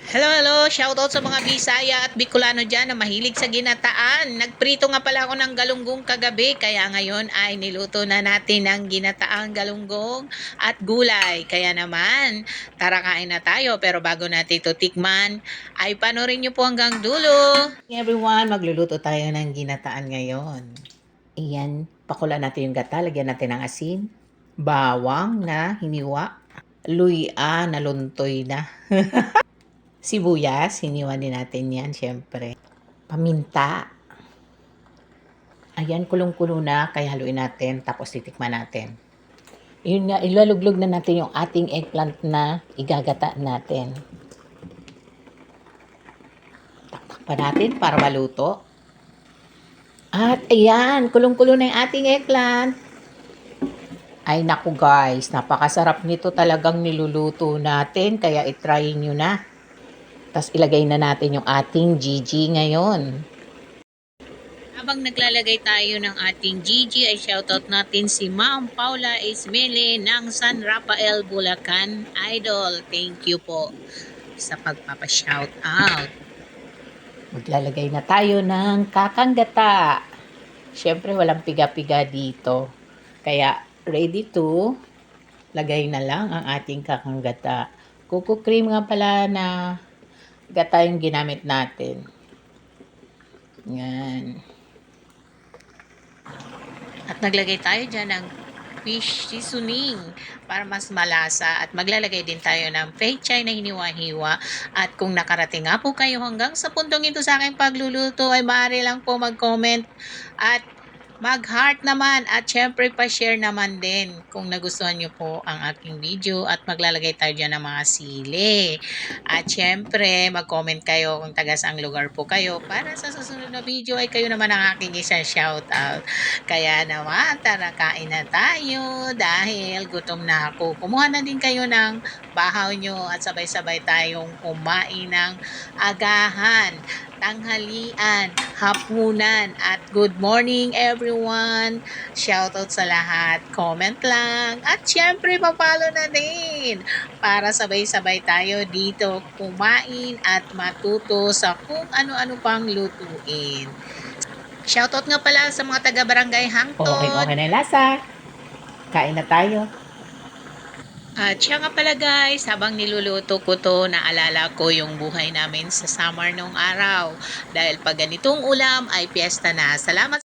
Hello, hello! Shoutout sa mga Bisaya at Bicolano dyan na mahilig sa ginataan. Nagprito nga pala ako ng galunggong kagabi, kaya ngayon ay niluto na natin ang ginataang galunggong at gulay. Kaya naman, tara kain na tayo. Pero bago natin ito tikman, ay panoorin nyo po hanggang dulo. Hey everyone, magluluto tayo ng ginataan ngayon. Iyan, pakulan natin yung gata, lagyan natin ng asin, bawang na hiniwa, luya na luntoy na. Sibuyas, hiniwan din natin yan, syempre. Paminta. Ayan, kulong-kulo na, kaya haluin natin, tapos titikman natin. Yun nga, ilaluglog na natin yung ating eggplant na igagata natin. Taktak pa natin para maluto. At ayan, kulong-kulo na yung ating eggplant. Ay naku guys, napakasarap nito talagang niluluto natin, kaya itry nyo na. Tapos ilagay na natin yung ating Gigi ngayon. Habang naglalagay tayo ng ating Gigi, ay shoutout natin si Ma'am Paula Ismele ng San Rafael, Bulacan. Idol, thank you po sa pagpapa-shoutout. Maglalagay na tayo ng kakanggata. Siyempre, walang piga-piga dito. Kaya, ready to lagay na lang ang ating kakanggata. Coco cream nga pala na gata yung ginamit natin. Yan. At naglagay tayo dyan ng fish seasoning para mas malasa. At maglalagay din tayo ng pechay na hiniwa-hiwa. At kung nakarating nga po kayo hanggang sa puntong ito sa aking pagluluto, ay maaari lang po mag-comment at mag-heart naman at syempre pa-share naman din kung nagustuhan nyo po ang aking video at maglalagay tayo dyan ng mga sili. At syempre mag-comment kayo kung taga saang lugar po kayo para sa susunod na video ay kayo naman ang aking isa shoutout. Kaya naman tara kain na tayo dahil gutom na ako. Kumuha na din kayo ng bahaw nyo at sabay-sabay tayong kumain ng agahan, tanghalian, hapunan at good morning everyone. Shoutout sa lahat. Comment lang. At syempre papalo na din para sabay-sabay tayo dito kumain at matuto sa kung ano-ano pang lutuin. Shoutout nga pala sa mga taga-barangay Hangtod. Okay na yung lasa. Kain na tayo. At siya nga pala guys, habang niluluto ko to, naalala ko yung buhay namin sa summer nung araw. Dahil pag ganitong ulam ay piyesta na. Salamat!